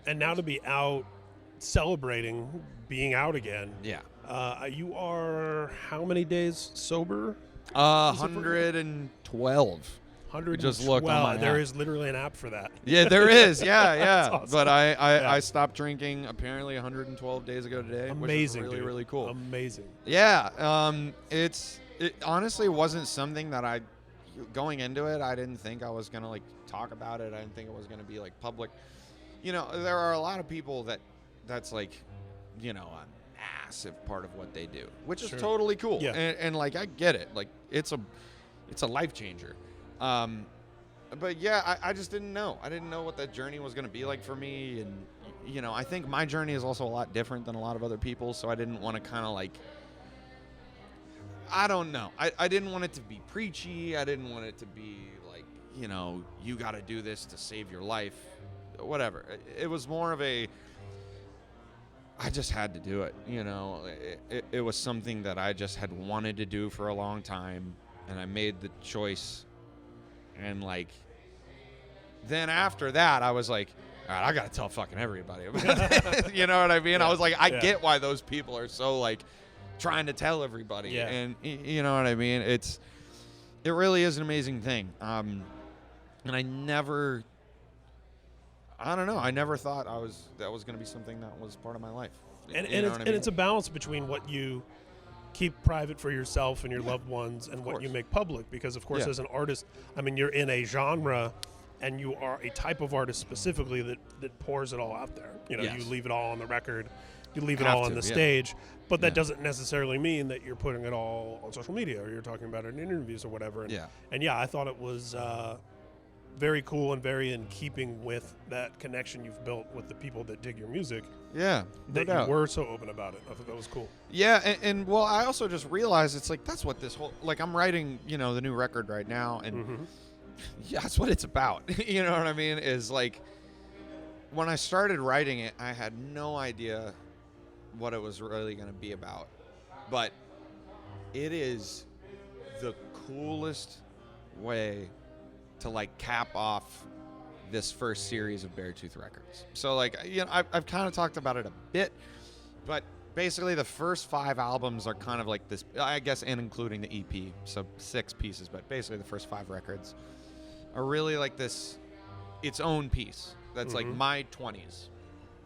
And now to be out celebrating being out again. Yeah. You are how many days sober? 112. 112. Just looked on my There app. is literally an app for that. Yeah, there is. Yeah, yeah. That's awesome. But I Yeah. stopped drinking apparently 112 days ago today, Amazing, which is really, dude. really cool. Amazing. Yeah. It honestly wasn't something that going into it, I didn't think I was going to like talk about it. I didn't think it was going to be like public. You know, there are a lot of people that's like, you know, a massive part of what they do, which is Sure. totally cool. Yeah. And like, I get it. Like, it's a life changer. But yeah, I just didn't know. I didn't know what that journey was going to be like for me. And, you know, I think my journey is also a lot different than a lot of other people. So I didn't want to kind of like, I don't know. I didn't want it to be preachy. I didn't want it to be like, you know, you got to do this to save your life, whatever. It was more of I just had to do it. You know, it was something that I just had wanted to do for a long time. And I made the choice. And like, then after that, I was like, all right, I got to tell fucking everybody about it. You know what I mean? Yeah. I was like, I get why those people are so like trying to tell everybody. Yeah. And you know what I mean? It really is an amazing thing. And I never thought that was going to be something that was part of my life. And You know what I mean? it's a balance between what you keep private for yourself and your loved ones and what you make public, because of course as an artist, I mean, you're in a genre and you are a type of artist specifically that pours it all out there. You know, you leave it all on the record, you leave it all on the stage, but that doesn't necessarily mean that you're putting it all on social media or you're talking about it in interviews or whatever. And I thought it was very cool and very in keeping with that connection you've built with the people that dig your music. Yeah, that you were so open about it. I thought that was cool. Yeah, and well, I also just realized it's like that's what this whole like I'm writing, you know, the new record right now, and that's what it's about. You know what I mean? Is like when I started writing it, I had no idea what it was really going to be about, but it is the coolest way to like cap off this first series of Beartooth records. So like, you know, I've kind of talked about it a bit, but basically the first 5 albums are kind of like this, I guess, and including the EP, so 6 pieces, but basically the first 5 records are really like this, its own piece. That's like my 20s,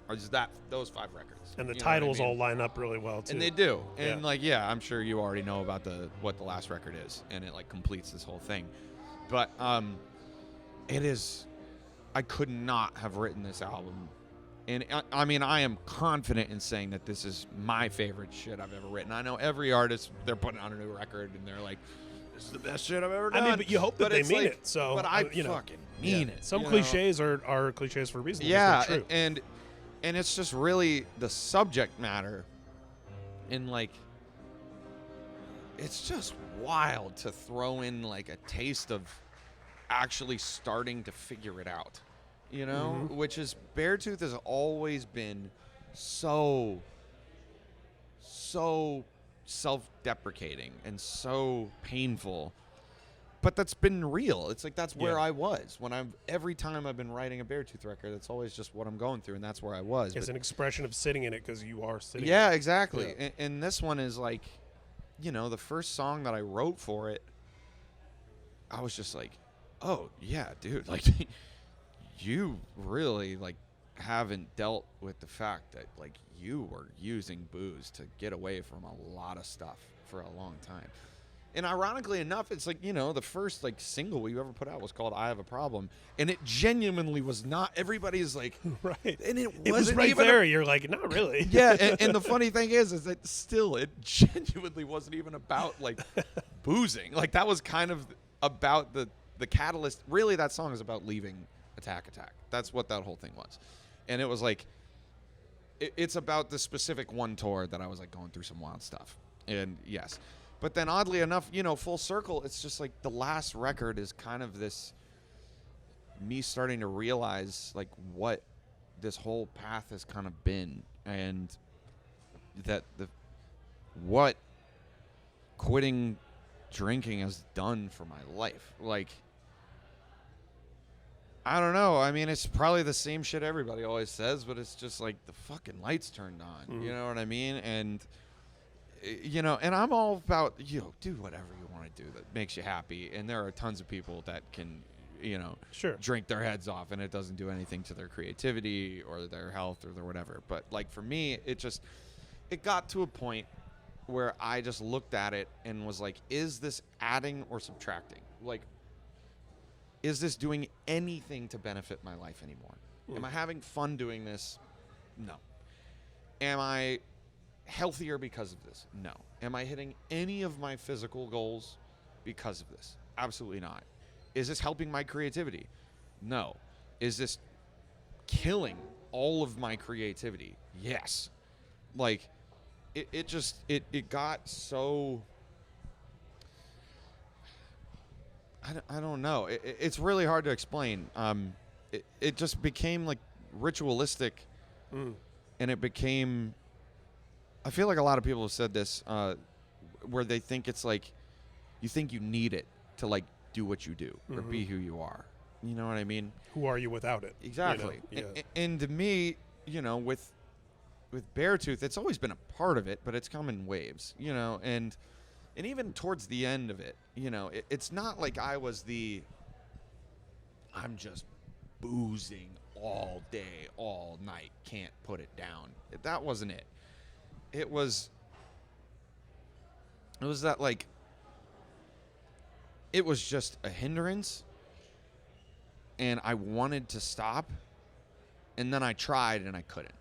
or is that those 5 records. And the titles all line up really well too. And they do. And like, I'm sure you already know about what the last record is, and it like completes this whole thing. But it is, I could not have written this album. And I mean, I am confident in saying that this is my favorite shit I've ever written. I know every artist, they're putting out a new record and they're like, this is the best shit I've ever done. I mean, but you hope that they mean it. So, but I fucking mean it. Some cliches are cliches for a reason. Yeah, true. and it's just really the subject matter. And like, it's just wild to throw in like a taste of actually starting to figure it out, you know, which is Beartooth has always been so self-deprecating and so painful, but that's been real. It's like that's where I was when every time I've been writing a Beartooth record, that's always just what I'm going through, and that's where I was. It's an expression of sitting in it because you are sitting. Yeah, in it. exactly. Yeah. And this one is like, you know, the first song that I wrote for it, I was just like, oh yeah, dude, like you really like haven't dealt with the fact that like you were using booze to get away from a lot of stuff for a long time. And ironically enough, it's like, you know, the first like single you ever put out was called I Have a Problem, and it genuinely was not. Everybody's like, right, and it was wasn't right even there. You're like, not really. Yeah, and the funny thing is that still it genuinely wasn't even about like boozing. Like that was kind of about the catalyst. Really, that song is about leaving Attack. That's what that whole thing was. And it was like, it's about the specific one tour that I was like going through some wild stuff. And yes. But then oddly enough, you know, full circle, it's just like the last record is kind of this, me starting to realize like what this whole path has kind of been, and that what quitting drinking has done for my life. Like, I don't know. I mean, it's probably the same shit everybody always says, but it's just like the fucking lights turned on. Mm-hmm. You know what I mean? And, you know, and I'm all about, you know, do whatever you want to do that makes you happy. And there are tons of people that can, you know, Sure. drink their heads off and it doesn't do anything to their creativity or their health or their whatever. But, like, for me, it got to a point where I just looked at it and was like, is this adding or subtracting? Like, is this doing anything to benefit my life anymore? Am I having fun doing this? No. Am I healthier because of this? No. Am I hitting any of my physical goals because of this? Absolutely not. Is this helping my creativity? No. Is this killing all of my creativity? Yes. Like, it got so... I don't know. It's really hard to explain. It just became like ritualistic, and it became. I feel like a lot of people have said this, where they think it's like, you think you need it to like do what you do or be who you are. You know what I mean? Who are you without it? Exactly. You know? Yeah. And to me, you know, with Beartooth, it's always been a part of it, but it's come in waves. You know, and even towards the end of it, you know, it's not like I'm just boozing all day, all night, can't put it down. That wasn't it. It was that, like, it was just a hindrance, and I wanted to stop, and then I tried, and I couldn't.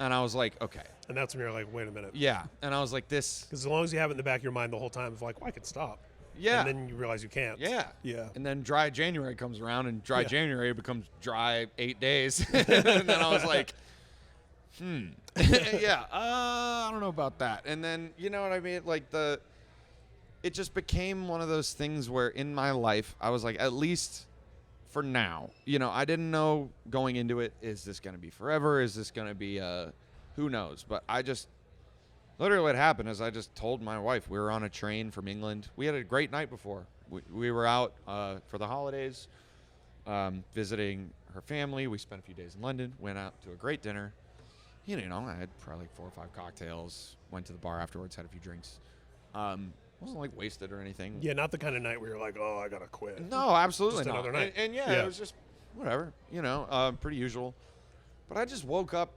And I was like, okay. And that's when you're like, wait a minute. Yeah. And I was like, this. Because as long as you have it in the back of your mind the whole time, it's like, well, I could stop. Yeah. And then you realize you can't. Yeah. Yeah. And then dry January comes around, and dry January becomes dry 8 days. And then I was like, yeah, I don't know about that. And then, you know what I mean? Like, it just became one of those things where in my life, I was like, at least for now, you know, I didn't know going into it, is this going to be forever? Is this going to be, who knows? But I just, literally what happened is I just told my wife, we were on a train from England. We had a great night before. We were out for the holidays, visiting her family. We spent a few days in London, went out to a great dinner. You know, I had probably like 4 or 5 cocktails, went to the bar afterwards, had a few drinks. Wasn't like wasted or anything. Yeah, not the kind of night where you're like, oh, I got to quit. No, absolutely just not. Another night. And yeah, it was just whatever, you know, pretty usual. But I just woke up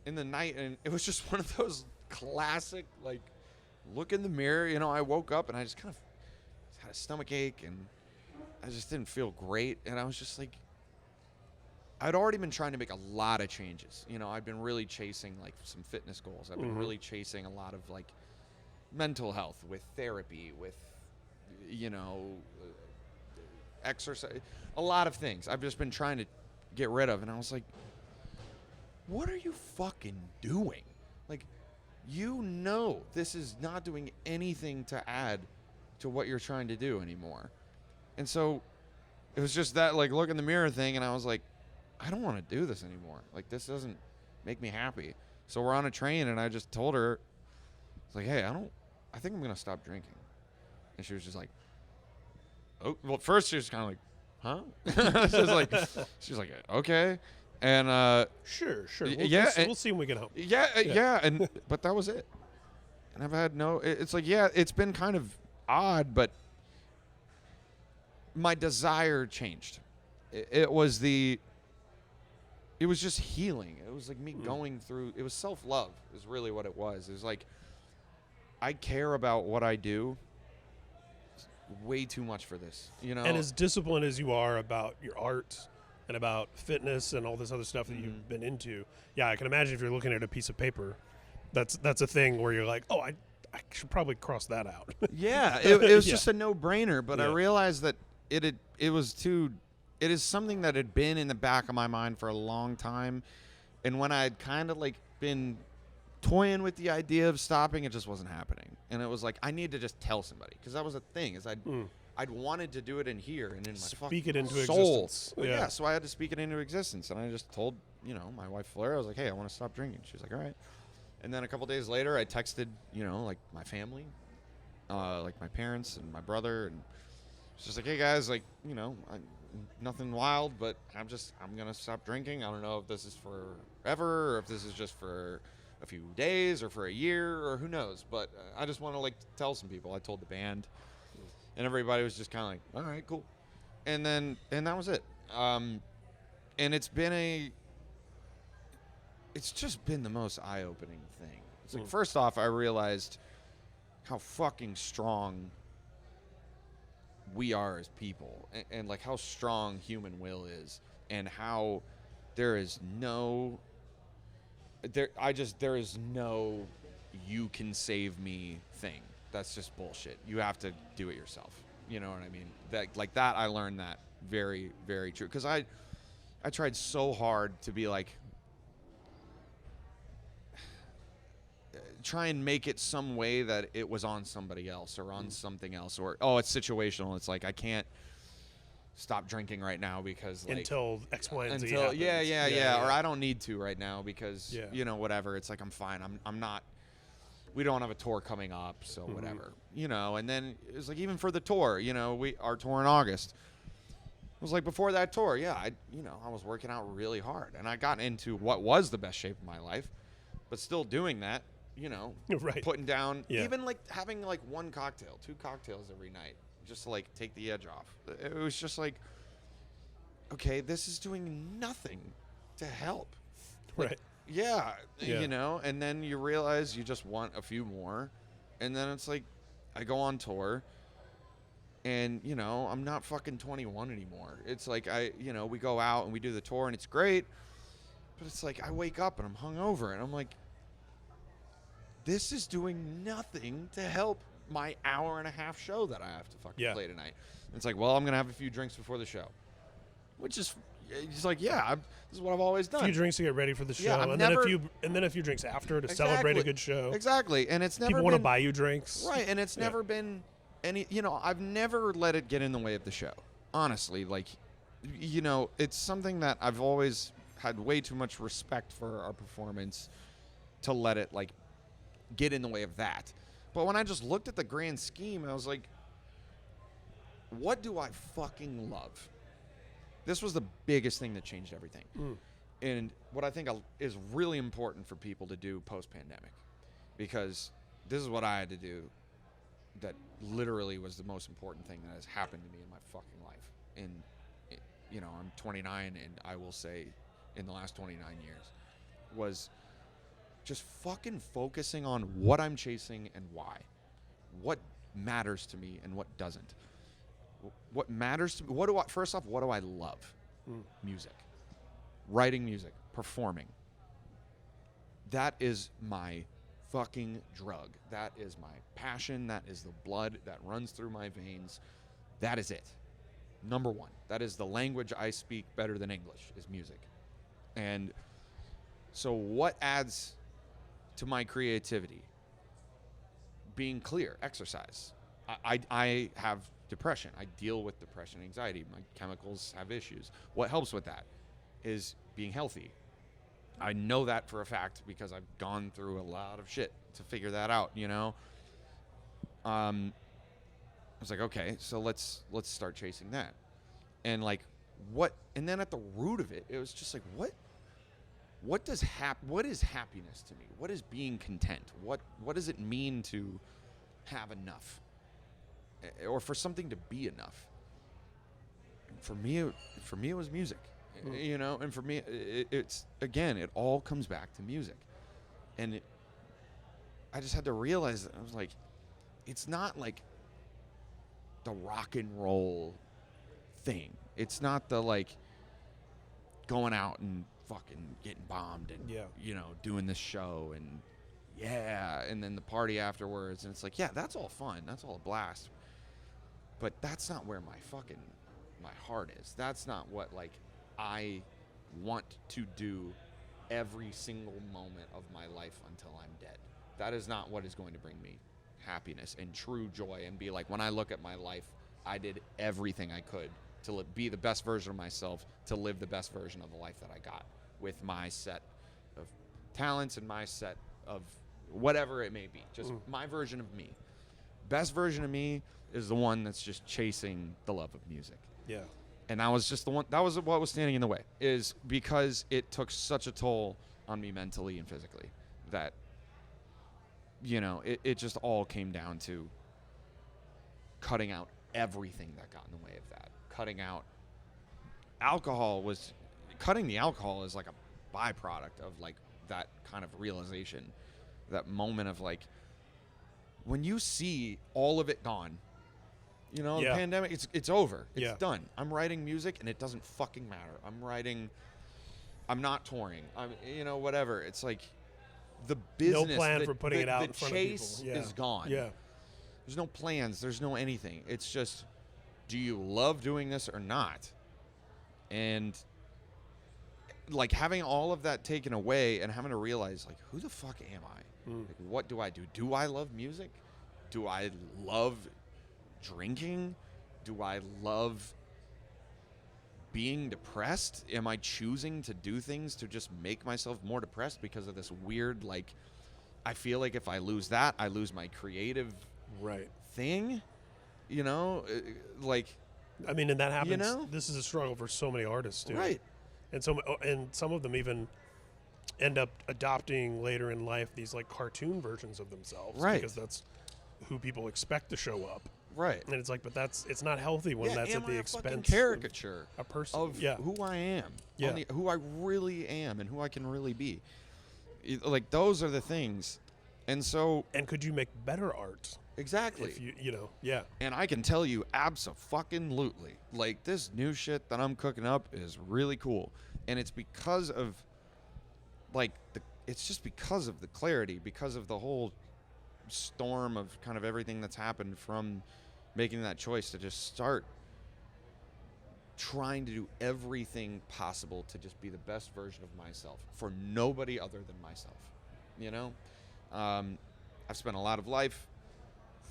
in the night, and it was just one of those classic, like, look in the mirror. You know, I woke up, and I just kind of had a stomach ache, and I just didn't feel great. And I was just like, I'd already been trying to make a lot of changes. You know, I'd been really chasing, like, some fitness goals. I've been really chasing a lot of, like, mental health with therapy, with, you know, exercise, a lot of things I've just been trying to get rid of. And I was like, what are you fucking doing? Like, you know, this is not doing anything to add to what you're trying to do anymore. And so it was just that, like, look in the mirror thing. And I was like, I don't want to do this anymore. Like, this doesn't make me happy. So we're on a train, and I just told her, it's like, hey, I think I'm going to stop drinking. And she was just like, oh, well, first she was kind of like, huh? she was like, okay. And, Sure. We'll see when we get home. Yeah. And, but that was it. And I've had it's like, yeah, it's been kind of odd, but my desire changed. It was just healing. It was like me going through, it was self-love is really what it was. It was like, I care about what I do way too much for this, you know? And as disciplined as you are about your art and about fitness and all this other stuff that you've been into, yeah, I can imagine if you're looking at a piece of paper, that's a thing where you're like, oh, I should probably cross that out. Yeah, it was just a no-brainer, but I realized that it is something that had been in the back of my mind for a long time, and when I had kind of like been toying with the idea of stopping, it just wasn't happening. And it was like, I need to just tell somebody, because that was a thing, is I'd wanted to do it in here and in my speak it into soul. existence. Well, yeah, so I had to speak it into existence, and I just told, you know, my wife Fleur, I was like, hey, I want to stop drinking. She was like, all right. And then a couple days later, I texted, you know, like my family, like my parents and my brother, and she's just like, hey guys, like, you know, nothing wild, but I'm going to stop drinking. I don't know if this is forever or if this is just for a few days or for a year or who knows. But I just want to, like, tell some people. I told the band, and everybody was just kind of like, all right, cool. And that was it. And it's just been the most eye-opening thing. It's like, first off, I realized how fucking strong we are as people, and like how strong human will is, and how there is no you can save me thing. That's just bullshit. You have to do it yourself. You know what I mean? That I learned that very, very true, because I tried so hard to be like, try and make it some way that it was on somebody else or on something else, or it's situational. It's like, I can't stop drinking right now because, like, until X, Y, and Z until happens. Yeah, or I don't need to right now because whatever. It's like, I'm fine. I'm not. We don't have a tour coming up, so whatever. And then it was like, even for the tour, our tour in August. It was like, before that tour, I was working out really hard, and I got into what was the best shape of my life, but still doing that. Right. Putting down, even like having like 1 cocktail, 2 cocktails every night, just to like take the edge off. It was just like, okay, this is doing nothing to help. Like, right. Yeah. And then you realize you just want a few more. And then it's like, I go on tour and, I'm not fucking 21 anymore. It's like, we go out and we do the tour and it's great. But it's like, I wake up and I'm hungover and I'm like, this is doing nothing to help my hour-and-a-half show that I have to fucking play tonight. And it's like, well, I'm going to have a few drinks before the show. Which is, it's like, this is what I've always done. A few drinks to get ready for the show. Yeah, then a few drinks after to celebrate a good show. Exactly. And it's never People want to buy you drinks. Right, and it's never been any, I've never let it get in the way of the show. Honestly, like, it's something that I've always had way too much respect for our performance to let it, like, get in the way of that. But when I just looked at the grand scheme, I was like, what do I fucking love? This was the biggest thing that changed everything. And what I think is really important for people to do post-pandemic, because this is what I had to do that literally was the most important thing that has happened to me in my fucking life. And, I'm 29, and I will say in the last 29 years was just fucking focusing on what I'm chasing and why. What matters to me and what doesn't. What matters to me, first off, what do I love? Music. Writing music. Performing. That is my fucking drug. That is my passion. That is the blood that runs through my veins. That is it. Number one. That is the language I speak better than English, is music. And so what adds to my creativity? Being clear, exercise. I have depression. I deal with depression and anxiety. My chemicals have issues. What helps with that is being healthy. I know that for a fact because I've gone through a lot of shit to figure that out, I was like, okay, so let's start chasing that. And like, and then at the root of it, it was just like, what is happiness to me? What is being content? What does it mean to have enough, or for something to be enough? For me, it was music, And for me, it's again, it all comes back to music, and I just had to realize that I was like, it's not like the rock and roll thing. It's not the like going out and fucking getting bombed and doing this show and and then the party afterwards, and it's like, that's all fun, that's all a blast, but that's not where my heart is. That's not what like I want to do every single moment of my life until I'm dead. That is not what is going to bring me happiness and true joy and be like, when I look at my life, I did everything I could to be the best version of myself, to live the best version of the life that I got with my set of talents and my set of whatever it may be. Just my version of me. Best version of me is the one that's just chasing the love of music. Yeah. And that was just that was what was standing in the way, is because it took such a toll on me mentally and physically that, it just all came down to cutting out everything that got in the way of that. Cutting the alcohol is like a byproduct of like that kind of realization, that moment of like, when you see all of it gone, the pandemic, it's over. It's done. I'm writing music and it doesn't fucking matter. I'm not touring. Whatever. It's like the business. No plan for putting it out in front of people. The chase is gone. Yeah. There's no plans. There's no anything. It's just, do you love doing this or not? And like having all of that taken away and having to realize like, who the fuck am I? Like, what do I do? Do I love music? Do I love drinking? Do I love being depressed? Am I choosing to do things to just make myself more depressed because of this weird, like, I feel like if I lose that, I lose my creative thing, like, I mean, and that happens. This is a struggle for so many artists too. Right. And some of them even end up adopting later in life these like cartoon versions of themselves, because that's who people expect to show up. Right. And it's like, but it's not healthy when that's at the expense caricature of a person, of who I am, who I really am, and who I can really be. Like, those are the things. And so, and could you make better art? Exactly. If you And I can tell you abso-fucking-lutely, like, this new shit that I'm cooking up is really cool. And it's because of, like, it's just because of the clarity, because of the whole storm of kind of everything that's happened from making that choice to just start trying to do everything possible to just be the best version of myself for nobody other than myself. I've spent a lot of life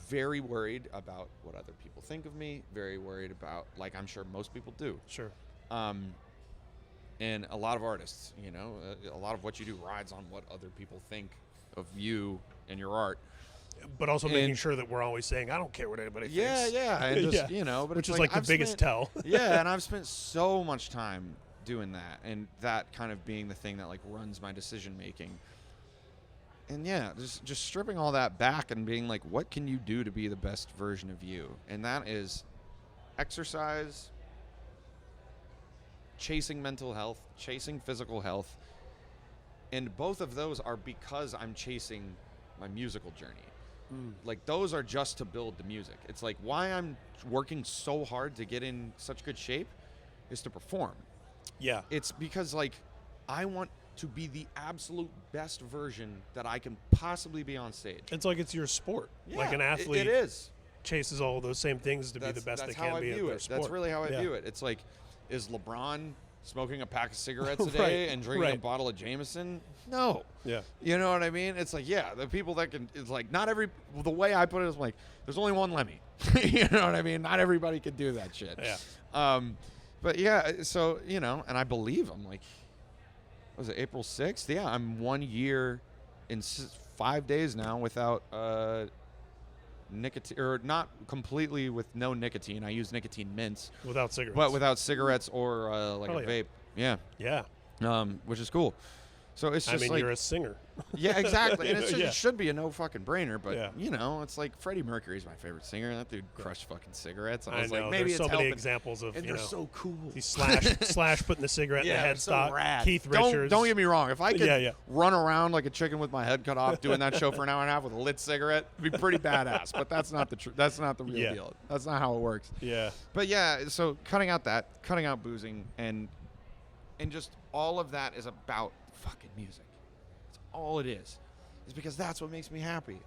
very worried about what other people think of me, very worried about, like I'm sure most people do. Sure. And a lot of artists, a lot of what you do rides on what other people think of you and your art. But also making sure that we're always saying, I don't care what anybody thinks. Yeah. And just, but which it's is like the biggest tell. And I've spent so much time doing that, and that kind of being the thing that like runs my decision making. And just stripping all that back and being like, what can you do to be the best version of you? And that is exercise, chasing mental health, chasing physical health. And both of those are because I'm chasing my musical journey. Like, those are just to build the music. It's like, why I'm working so hard to get in such good shape is to perform. Yeah. It's because, like, I want to be the absolute best version that I can possibly be on stage. It's like it's your sport. Yeah, like an athlete it is. Chases all those same things to be the best they can be at their sport. That's really how I view it. It's like, is LeBron smoking a pack of cigarettes a day and drinking a bottle of Jameson? No. Yeah. You know what I mean? It's like, the people that can, it's like, the way I put it is like, there's only one Lemmy. You know what I mean? Not everybody can do that shit. Yeah. But so, and I believe I'm like, was it April 6th? Yeah, I'm 1 year in 5 days now without nicotine, or not completely with no nicotine. I use nicotine mints. Without cigarettes. But without cigarettes or like a vape. Yeah. Yeah. Which is cool. So it's just you're a singer. Yeah, exactly. And it should be a no fucking brainer, but it's like Freddie Mercury's my favorite singer. That dude crushed fucking cigarettes. And I was know. Like, maybe There's it's so many examples of, and they're so cool. He's Slash putting the cigarette in the headstock. So rad. Keith Richards. Don't get me wrong. If I could run around like a chicken with my head cut off doing that show for an hour and a half with a lit cigarette, it'd be pretty badass. But that's not the that's not the real deal. That's not how it works. Yeah. But so cutting out boozing, and just all of that is about fucking music. All it is because that's what makes me happy,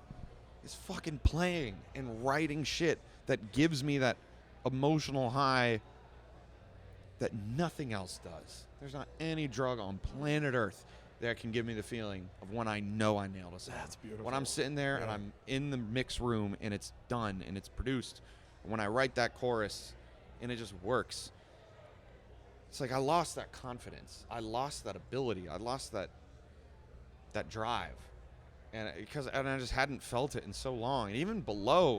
is fucking playing and writing shit that gives me that emotional high that nothing else does. There's not any drug on planet Earth that can give me the feeling of when I know I nailed a song. That's beautiful. When I'm sitting there and I'm in the mix room and it's done and it's produced, when I write that chorus and it just works, it's like I lost that confidence, I lost that ability, I lost that drive, and I just hadn't felt it in so long. And even below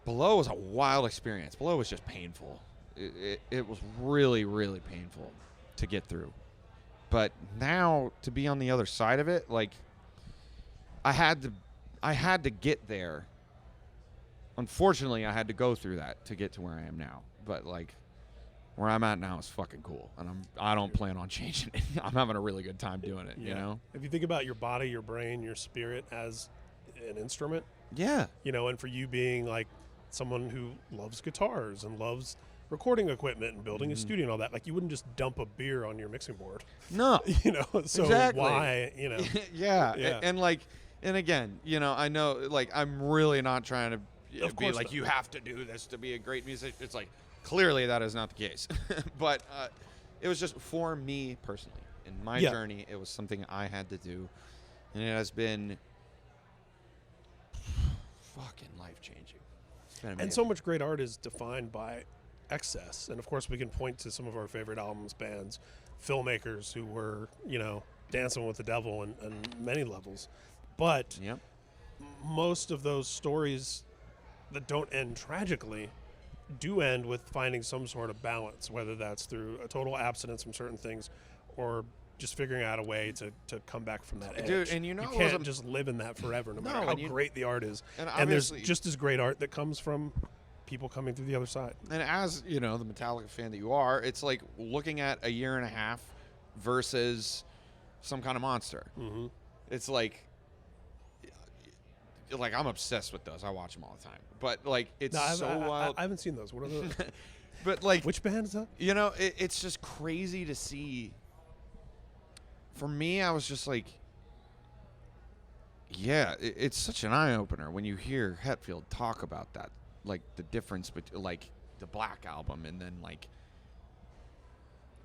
Below was a wild experience. Below was just painful. It was really, really painful to get through. But now to be on the other side of it, like I had to get there. Unfortunately, I had to go through that to get to where I am now. But like where I'm at now is fucking cool, and I don't plan on changing it. I'm having a really good time doing it, you know? If you think about your body, your brain, your spirit as an instrument, yeah. You know, and for you being like someone who loves guitars and loves recording equipment and building a studio and all that, like you wouldn't just dump a beer on your mixing board. No. You know, so exactly. Why, you know? Yeah. And like, and again, you know, I know, like, I'm really not trying to be like, you have to do this to be a great musician. It's like, clearly that is not the case. But it was just for me personally. In my journey, it was something I had to do. And it has been fucking life-changing. It's been amazing. And so much great art is defined by excess. And, of course, we can point to some of our favorite albums, bands, filmmakers who were, you know, dancing with the devil on many levels. But most of those stories that don't end tragically do end with finding some sort of balance, whether that's through a total abstinence from certain things or just figuring out a way to come back from that edge. Dude, and you know, you can't just live in that forever, no matter how great the art is. And there's just as great art that comes from people coming through the other side. And as, you know, the Metallica fan that you are, it's like looking at a year and a half versus Some Kind of Monster. Mm-hmm. It's like I'm obsessed with those. I watch them all the time. But like, it's wild. I haven't seen those. What are those? But like, which band is that? You know, it's just crazy to see. For me, I was just like, yeah, it's such an eye opener when you hear Hetfield talk about that, like the difference between like the Black Album and then like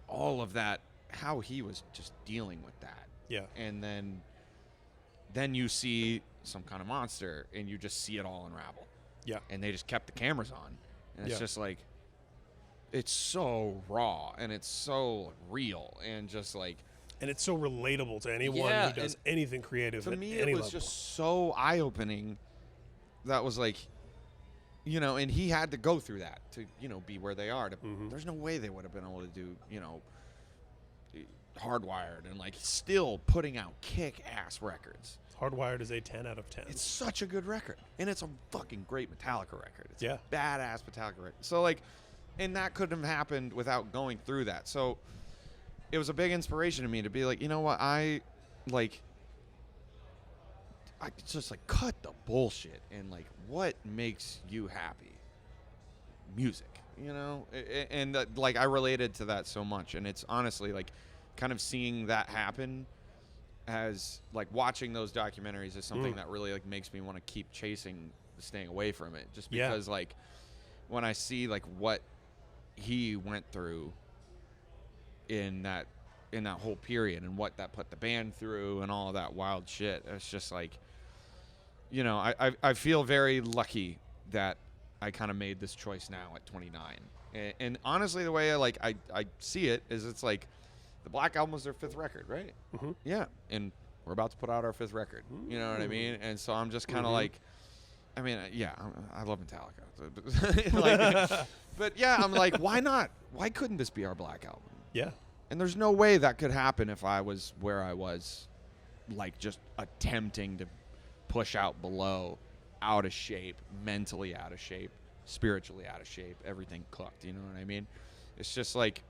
all of that, how he was just dealing with that. Yeah. And then you see Some Kind of Monster and you just see it all unravel. Yeah. And they just kept the cameras on. And it's just like, it's so raw and it's so real and just like. And it's so relatable to anyone who does anything creative at any level. To me, it was just so eye-opening. That was like, you know, and he had to go through that to, you know, be where they are. There's no way they would have been able to do, you know, Hardwired and like still putting out kick-ass records. Hardwired is a 10 out of 10. It's such a good record. And it's a fucking great Metallica record. It's a badass Metallica record. So, like, and that couldn't have happened without going through that. So it was a big inspiration to me to be like, you know what, I just like cut the bullshit and like what makes you happy? Music, you know? And like I related to that so much. And it's honestly like kind of seeing that happen as like watching those documentaries is something that really like makes me want to keep staying away from it. Just because like when I see like what he went through in that whole period and what that put the band through and all of that wild shit, it's just like, you know, I feel very lucky that I kind of made this choice now at 29. And honestly, the way I see it is it's like the Black Album was their 5th record, right? Mm-hmm. Yeah, and we're about to put out our 5th record. You know what I mean? And so I'm just kind of like, I mean, I love Metallica. Like, but yeah, I'm like, why not? Why couldn't this be our Black Album? Yeah. And there's no way that could happen if I was where I was, like just attempting to push out below, out of shape, mentally out of shape, spiritually out of shape, everything cooked. You know what I mean? It's just like,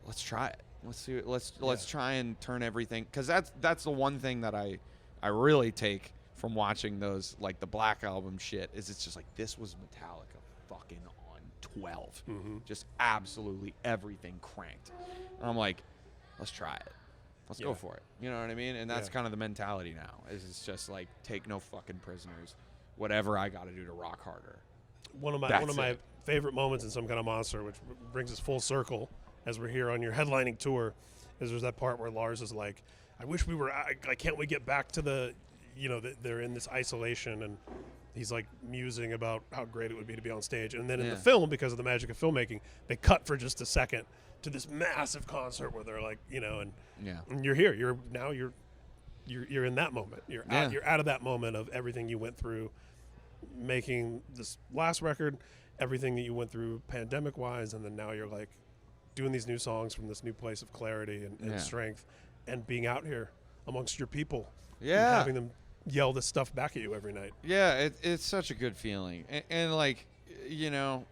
let's try it. Let's see. Let's try and turn everything, because that's the one thing that I really take from watching those, like the Black Album shit, is it's just like, this was Metallica fucking on 12. Just absolutely everything cranked. And I'm like, let's try it. Let's go for it. You know what I mean? And that's kind of the mentality now. It's just like, take no fucking prisoners. Whatever I got to do to rock harder. One of my favorite moments in Some Kind of Monster, which brings us full circle as we're here on your headlining tour, is there's that part where Lars is like, I wish we were, can't we get back to the, you know, they're in this isolation, and he's like musing about how great it would be to be on stage. And then in the film, because of the magic of filmmaking, they cut for just a second to this massive concert where they're like, you know, and you're here. You're in that moment. You're out of that moment of everything you went through, making this last record, everything that you went through pandemic wise, and then now you're like doing these new songs from this new place of clarity and strength, and being out here amongst your people, and having them yell this stuff back at you every night. Yeah, it's such a good feeling, and like, you know,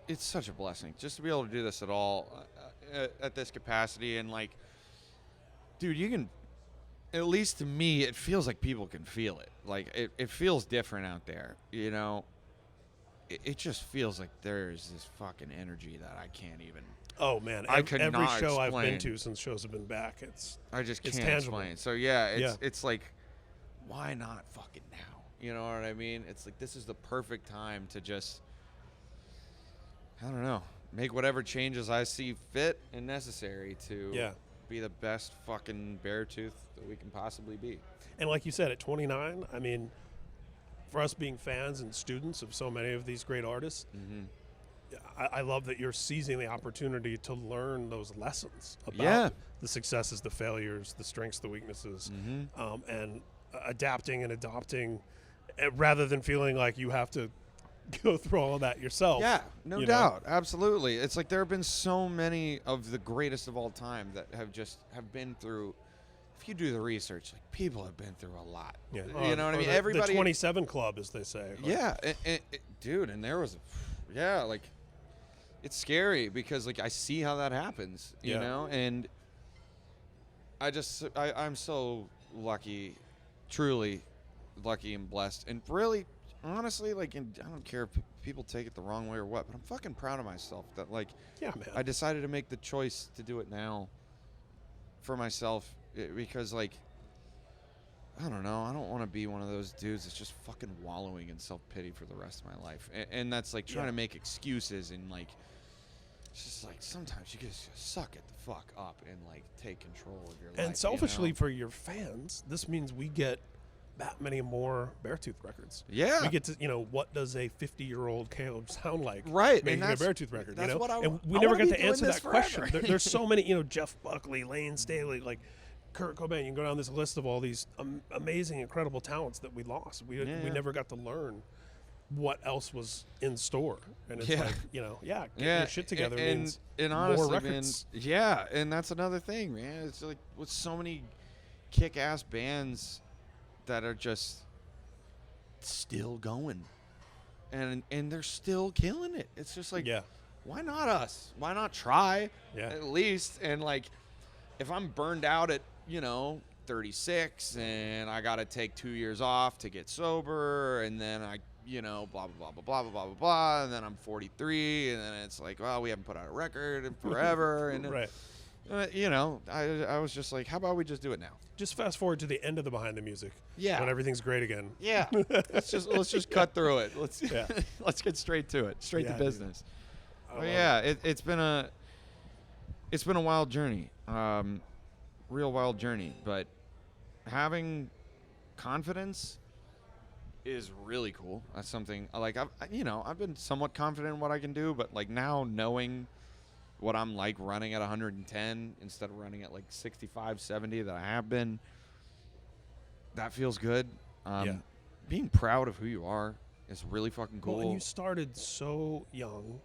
it's such a blessing just to be able to do this at all at this capacity. And like, dude, you can, at least to me, it feels like people can feel it. Like it feels different out there, you know. It just feels like there's this fucking energy that I can't even. Oh man, every show I've been to since shows have been back, I just can't tangible. explain. So it's like, why not fucking now? You know what I mean? It's like, this is the perfect time to just, I don't know, make whatever changes I see fit and necessary to be the best fucking Beartooth that we can possibly be. And like you said, at 29, I mean, for us being fans and students of so many of these great artists, I love that you're seizing the opportunity to learn those lessons about the successes, the failures, the strengths, the weaknesses, and adapting and adopting, rather than feeling like you have to go through all of that yourself. Yeah, no doubt. Absolutely. It's like there have been so many of the greatest of all time that have been through. If you do the research, like, people have been through a lot. Yeah. You know what I mean? Everybody. The 27 Club, as they say. Like. Yeah, dude, and there was, like, it's scary because, like, I see how that happens, you know, and I'm so lucky, truly lucky and blessed, and really, honestly, like, and I don't care if people take it the wrong way or what, but I'm fucking proud of myself that, like, man. I decided to make the choice to do it now for myself, because, like, I don't know, I don't want to be one of those dudes that's just fucking wallowing in self-pity for the rest of my life, and that's, like, trying to make excuses, and, like, it's just like sometimes you just suck it the fuck up and, like, take control of your life. And selfishly, for your fans, this means we get that many more Beartooth records. Yeah. We get to, what does a 50-year-old Caleb sound like? Right. Making a Beartooth record, that's what and we never get to answer that question. There's so many, Jeff Buckley, Lane Staley, like Kurt Cobain. You can go down this list of all these amazing, incredible talents that we lost. We never got to learn what else was in store. And it's like, get your shit together means honestly, more records. Man, and that's another thing, man. It's like with so many kick-ass bands that are just still going, and they're still killing it. It's just like, why not us? Why not try at least? And, like, if I'm burned out at 36 and I gotta take 2 years off to get sober, and then I blah blah blah blah blah blah blah blah, and then I'm 43, and then it's like, well, we haven't put out a record in forever, and right. I was just like, how about we just do it now? Just fast forward to the end of the Behind the Music. Yeah. When everything's great again. Yeah. let's just cut through it. Let's get straight to it. Straight to business. But it's been a wild journey. Real wild journey. But having confidence is really cool. That's something like I've been somewhat confident in what I can do, but, like, now knowing what I'm like running at 110 instead of running at, like, 65, 70 that I have been, that feels good. Being proud of who you are is really fucking cool. Well, and you started so young,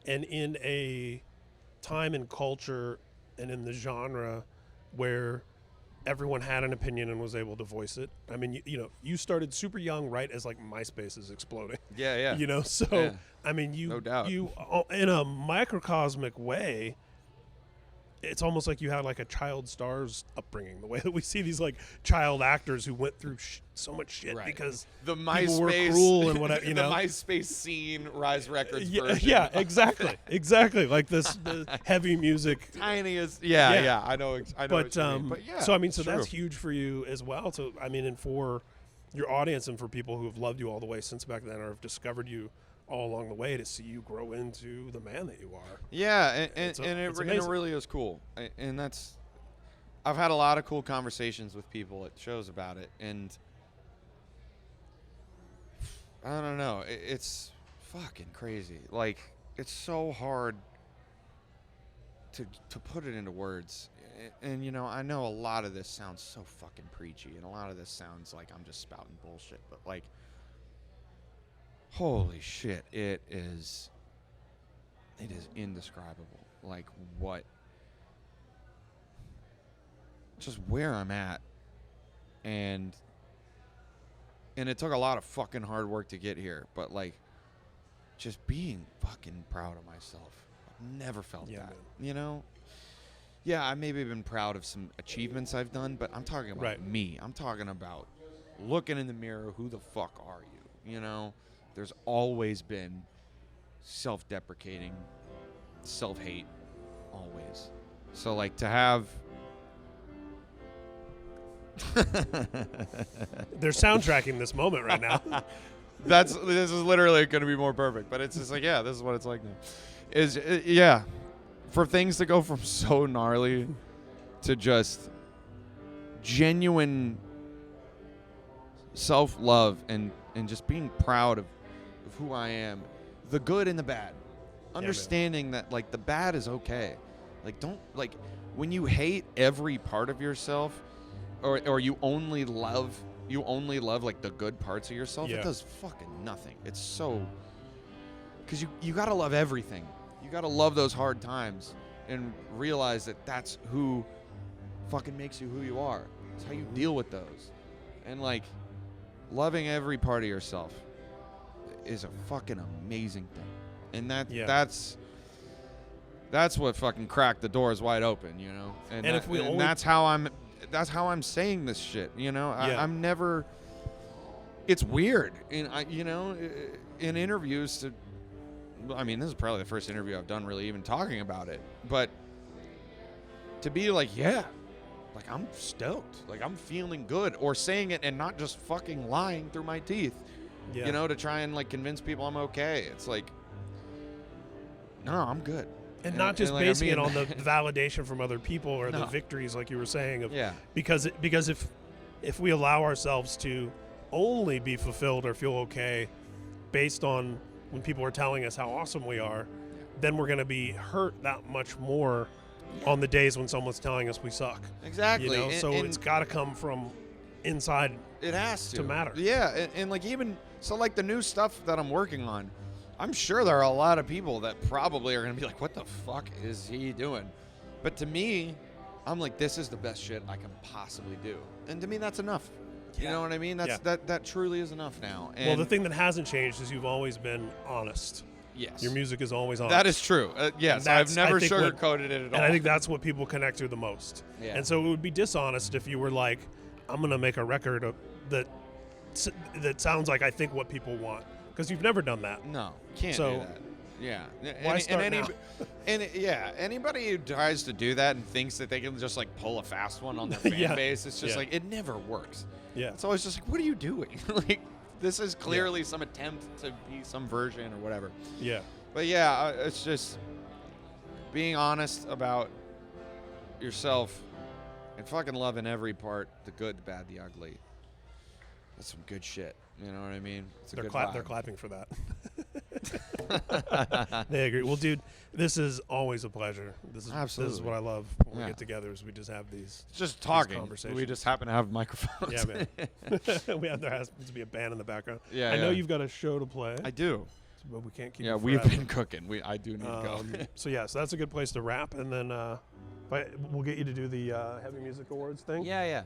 and in a time and culture and in the genre where everyone had an opinion and was able to voice it. I mean, you started super young, right, as, like, MySpace is exploding. Yeah. I mean, no doubt. You in a microcosmic way, it's almost like you had, like, a child star's upbringing, the way that we see these, like, child actors who went through so much shit because the people MySpace were cruel and whatever, the MySpace scene, Rise Records version. Yeah, exactly. Like the heavy music. Tiniest. Yeah. I know. But what you mean. But yeah. So I mean, that's huge for you as well. So I mean, and for your audience and for people who have loved you all the way since back then or have discovered you all along the way, to see you grow into the man that you are. Yeah, and it really is cool. And that's, I've had a lot of cool conversations with people at shows about it, and I don't know, it's fucking crazy. Like, it's so hard to put it into words. And I know a lot of this sounds so fucking preachy, and a lot of this sounds like I'm just spouting bullshit, but, like, holy shit, it is indescribable. Like just where I'm at, and it took a lot of fucking hard work to get here, but like just being fucking proud of myself. I've never felt that, man. you know? Yeah, I maybe been proud of some achievements I've done, but I'm talking about me. I'm talking about looking in the mirror, who the fuck are you? You know? There's always been self-deprecating, self-hate, always. So like to have They're soundtracking this moment right now. this is literally going to be more perfect, but it's just like, yeah, this is what it's like now. For things to go from so gnarly to just genuine self-love and just being proud of who I am, the good and the bad. Understanding that like the bad is okay. Like don't like when you hate every part of yourself or you only love like the good parts of yourself, it does fucking nothing. It's so because you got to love everything. You got to love those hard times and realize that that's who fucking makes you who you are. It's how you deal with those. And like loving every part of yourself is a fucking amazing thing. And that's what fucking cracked the doors wide open, you know? And that's how I'm saying this shit, you know? I'm never it's weird. And in interviews this is probably the first interview I've done really even talking about it. But to be like, like I'm stoked. Like I'm feeling good, or saying it and not just fucking lying through my teeth. You know, to try and like convince people I'm okay. It's like, no, I'm good. And not just basing it on the validation from other people or the victories, like you were saying. Because if we allow ourselves to only be fulfilled or feel okay based on when people are telling us how awesome we are, then we're going to be hurt that much more on the days when someone's telling us we suck. Exactly. You know? So it's got to come from inside. It has to matter. Yeah, and like even so, like the new stuff that I'm working on, I'm sure there are a lot of people that probably are going to be like, what the fuck is he doing? But to me, I'm like, this is the best shit I can possibly do. And to me, that's enough. You know what I mean? That truly is enough now. And well, the thing that hasn't changed is you've always been honest. Yes. Your music is always honest. That is true. Yes, I've never sugarcoated it at all. And I think that's what people connect to the most. Yeah. And so it would be dishonest if you were like, I'm going to make a record that sounds like I think what people want. Because you've never done that. No, can't do that. Yeah. Why start now? Anybody who tries to do that and thinks that they can just like pull a fast one on their fan base, it's just like, it never works. Yeah. It's always just like, what are you doing? Like, this is clearly some attempt to be some version or whatever. Yeah. But yeah, it's just being honest about yourself and fucking loving every part, the good, the bad, the ugly. That's some good shit. You know what I mean? They're clapping for that. They agree. Well, dude, this is always a pleasure. This is what I love when we get together, is we just have these just talking conversations. We just happen to have microphones. Yeah, man. There has to be a band in the background. Yeah, I know you've got a show to play. I do. But we can't keep. Yeah, we've been cooking. I do need to go. So that's a good place to wrap, and then we'll get you to do the Heavy Music Awards thing. Yeah.